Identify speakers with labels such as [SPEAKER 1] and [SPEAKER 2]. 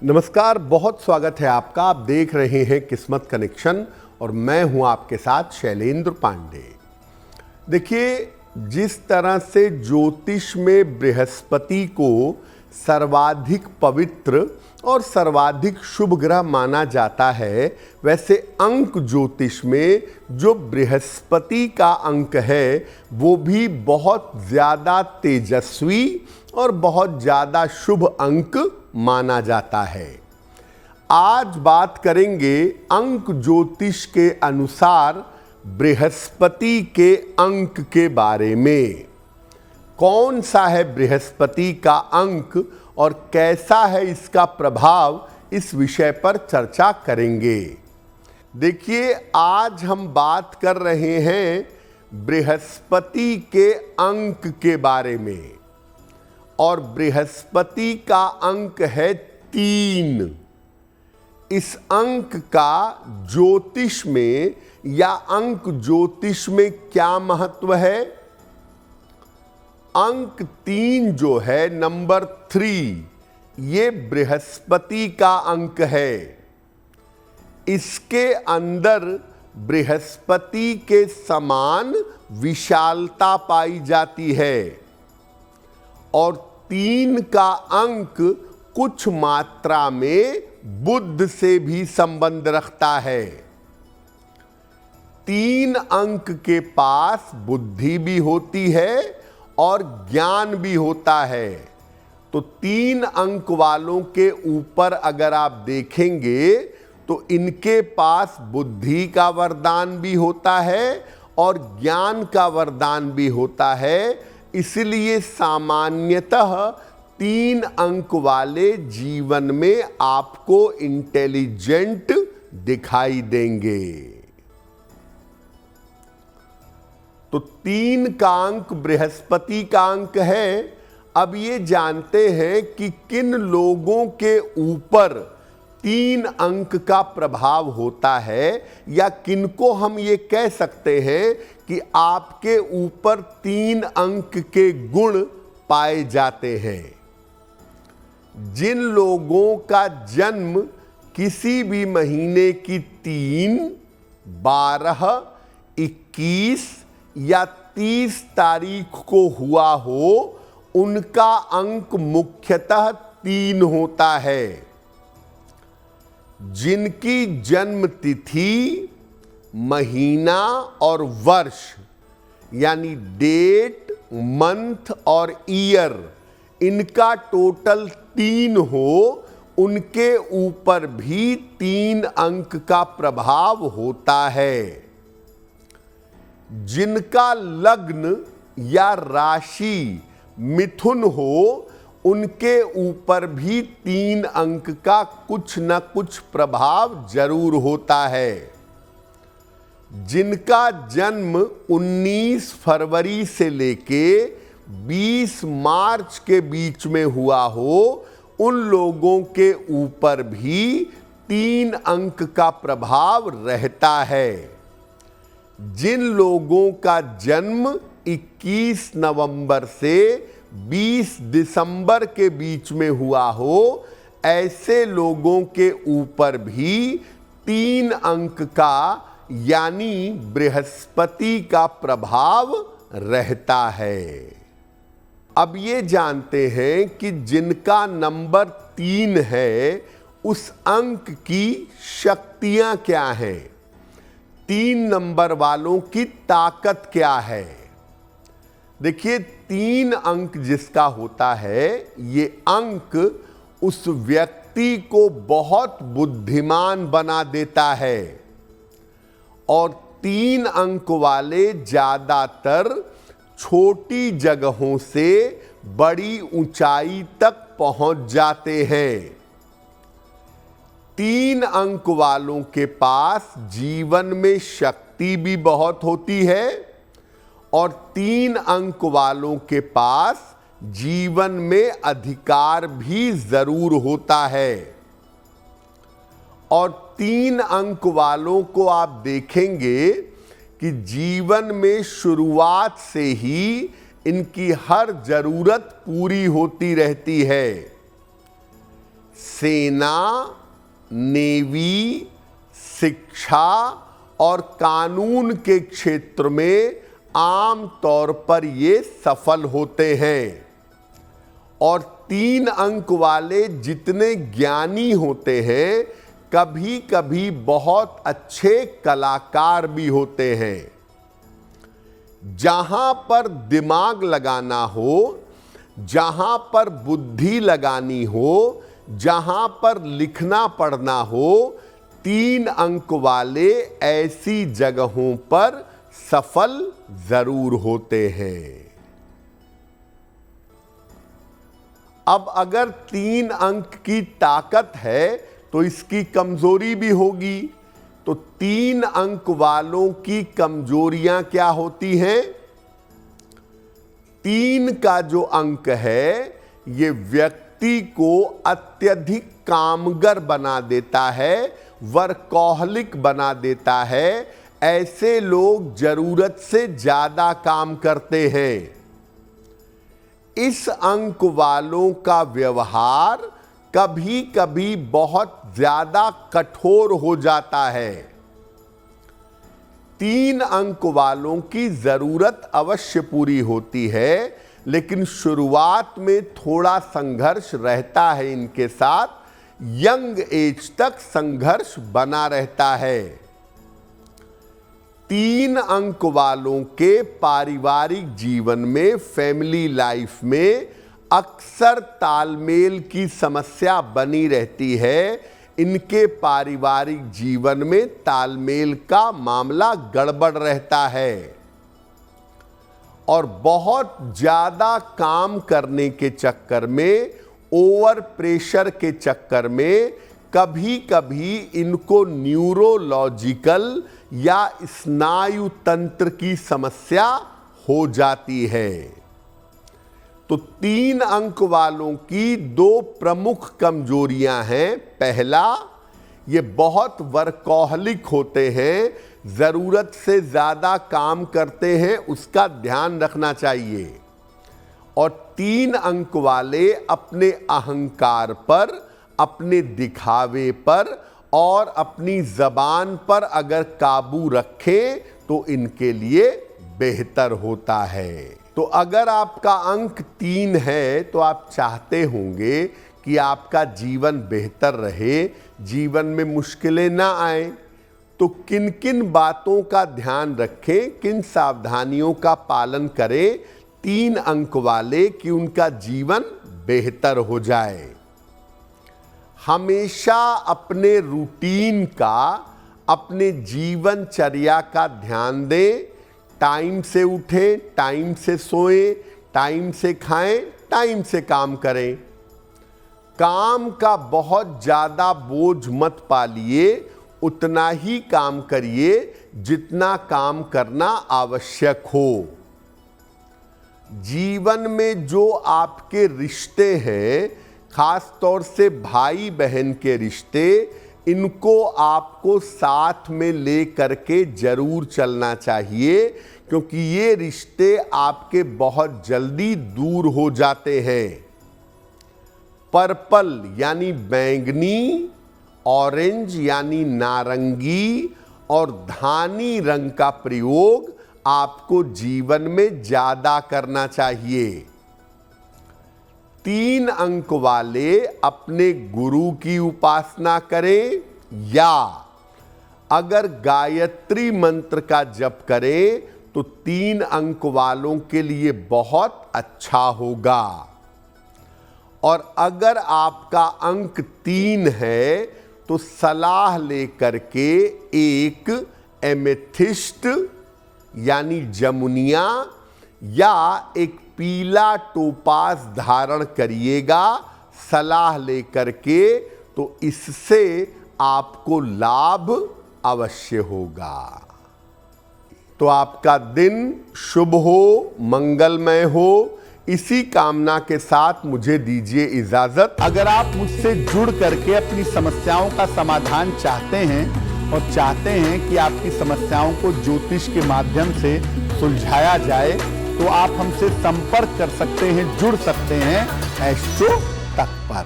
[SPEAKER 1] नमस्कार, बहुत स्वागत है आपका। आप देख रहे हैं किस्मत कनेक्शन और मैं हूं आपके साथ शैलेंद्र पांडे। देखिए, जिस तरह से ज्योतिष में बृहस्पति को सर्वाधिक पवित्र और सर्वाधिक शुभ ग्रह माना जाता है, वैसे अंक ज्योतिष में जो बृहस्पति का अंक है वो भी बहुत ज़्यादा तेजस्वी और बहुत ज़्यादा शुभ अंक माना जाता है। आज बात करेंगे अंक ज्योतिष के अनुसार बृहस्पति के अंक के बारे में। कौन सा है बृहस्पति का अंक और कैसा है इसका प्रभाव, इस विषय पर चर्चा करेंगे। देखिए, आज हम बात कर रहे हैं बृहस्पति के अंक के बारे में और बृहस्पति का अंक है 3। इस अंक का ज्योतिष में या अंक ज्योतिष में क्या महत्व है? अंक 3 जो है, नंबर 3, ये बृहस्पति का अंक है। इसके अंदर बृहस्पति के समान विशालता पाई जाती है और 3 का अंक कुछ मात्रा में बुध से भी संबंध रखता है। 3 अंक के पास बुद्धि भी होती है और ज्ञान भी होता है। तो 3 अंक वालों के ऊपर अगर आप देखेंगे तो इनके पास बुद्धि का वरदान भी होता है और ज्ञान का वरदान भी होता है। इसलिए सामान्यतः 3 अंक वाले जीवन में आपको इंटेलिजेंट दिखाई देंगे। तो 3 का अंक बृहस्पति का अंक है। अब ये जानते हैं कि किन लोगों के ऊपर 3 अंक का प्रभाव होता है, या किनको हम ये कह सकते हैं कि आपके ऊपर 3 अंक के गुण पाए जाते हैं। जिन लोगों का जन्म किसी भी महीने की 3, 12, 21 या 30 तारीख को हुआ हो, उनका अंक मुख्यतः 3 होता है। जिनकी जन्म तिथि, महीना और वर्ष यानी डेट, मंथ और ईयर, इनका टोटल 3 हो, उनके ऊपर भी 3 अंक का प्रभाव होता है। जिनका लग्न या राशि मिथुन हो, उनके ऊपर भी 3 अंक का कुछ न कुछ प्रभाव जरूर होता है। जिनका जन्म 19 फरवरी से लेके 20 मार्च के बीच में हुआ हो, उन लोगों के ऊपर भी 3 अंक का प्रभाव रहता है। जिन लोगों का जन्म 21 नवंबर से 20 दिसंबर के बीच में हुआ हो, ऐसे लोगों के ऊपर भी 3 अंक का यानी बृहस्पति का प्रभाव रहता है। अब ये जानते हैं कि जिनका नंबर 3 है, उस अंक की शक्तियां क्या हैं, 3 नंबर वालों की ताकत क्या है। देखिए, 3 अंक जिसका होता है, ये अंक उस व्यक्ति को बहुत बुद्धिमान बना देता है और 3 अंक वाले ज़्यादातर छोटी जगहों से बड़ी ऊंचाई तक पहुंच जाते हैं। 3 अंक वालों के पास जीवन में शक्ति भी बहुत होती है और 3 अंक वालों के पास जीवन में अधिकार भी जरूर होता है। और 3 अंक वालों को आप देखेंगे कि जीवन में शुरुआत से ही इनकी हर जरूरत पूरी होती रहती है। सेना, नेवी, शिक्षा और कानून के क्षेत्र में आम तौर पर ये सफल होते हैं। और 3 अंक वाले जितने ज्ञानी होते हैं, कभी कभी बहुत अच्छे कलाकार भी होते हैं। जहां पर दिमाग लगाना हो, जहां पर बुद्धि लगानी हो, जहां पर लिखना पढ़ना हो, 3 अंक वाले ऐसी जगहों पर सफल जरूर होते हैं। अब अगर 3 अंक की ताकत है तो इसकी कमजोरी भी होगी। तो 3 अंक वालों की कमजोरियां क्या होती हैं? 3 का जो अंक है ये व्यक्ति को अत्यधिक कामगर बना देता है, वर्कहॉलिक बना देता है। ऐसे लोग जरूरत से ज्यादा काम करते हैं। इस अंक वालों का व्यवहार कभी कभी बहुत ज्यादा कठोर हो जाता है। 3 अंक वालों की जरूरत अवश्य पूरी होती है, लेकिन शुरुआत में थोड़ा संघर्ष रहता है इनके साथ। यंग एज तक संघर्ष बना रहता है। 3 अंक वालों के पारिवारिक जीवन में, फैमिली लाइफ में अक्सर तालमेल की समस्या बनी रहती है। इनके पारिवारिक जीवन में तालमेल का मामला गड़बड़ रहता है और बहुत ज्यादा काम करने के चक्कर में, ओवर प्रेशर के चक्कर में कभी कभी इनको न्यूरोलॉजिकल या स्नायु तंत्र की समस्या हो जाती है। तो 3 अंक वालों की 2 प्रमुख कमजोरियां हैं। पहला, ये बहुत वर्कहॉलिक होते हैं, जरूरत से ज्यादा काम करते हैं, उसका ध्यान रखना चाहिए। और 3 अंक वाले अपने अहंकार पर, अपने दिखावे पर और अपनी जबान पर अगर काबू रखें तो इनके लिए बेहतर होता है। तो अगर आपका अंक 3 है तो आप चाहते होंगे कि आपका जीवन बेहतर रहे, जीवन में मुश्किलें ना आए। तो किन किन बातों का ध्यान रखें, किन सावधानियों का पालन करें 3 अंक वाले, कि उनका जीवन बेहतर हो जाए। हमेशा अपने रूटीन का, अपने जीवनचर्या का ध्यान दें। टाइम से उठें, टाइम से सोएं, टाइम से खाएं, टाइम से काम करें। काम का बहुत ज़्यादा बोझ मत पालिए, उतना ही काम करिए जितना काम करना आवश्यक हो। जीवन में जो आपके रिश्ते हैं, खास तौर से भाई बहन के रिश्ते, इनको आपको साथ में ले करके जरूर चलना चाहिए, क्योंकि ये रिश्ते आपके बहुत जल्दी दूर हो जाते हैं। पर्पल यानी बैंगनी, ऑरेंज यानी नारंगी और धानी रंग का प्रयोग आपको जीवन में ज्यादा करना चाहिए। 3 अंक वाले अपने गुरु की उपासना करें, या अगर गायत्री मंत्र का जप करें तो 3 अंक वालों के लिए बहुत अच्छा होगा। और अगर आपका अंक 3 है तो सलाह लेकर के एक एमेथिस्ट यानी जमुनिया या एक पीला टोपाज धारण करिएगा सलाह लेकर के, तो इससे आपको लाभ अवश्य होगा। तो आपका दिन शुभ हो, मंगलमय हो, इसी कामना के साथ मुझे दीजिए इजाजत।
[SPEAKER 2] अगर आप मुझसे जुड़ करके अपनी समस्याओं का समाधान चाहते हैं और चाहते हैं कि आपकी समस्याओं को ज्योतिष के माध्यम से सुलझाया जाए, तो आप हमसे संपर्क कर सकते हैं, जुड़ सकते हैं एस्ट्रो तक पर।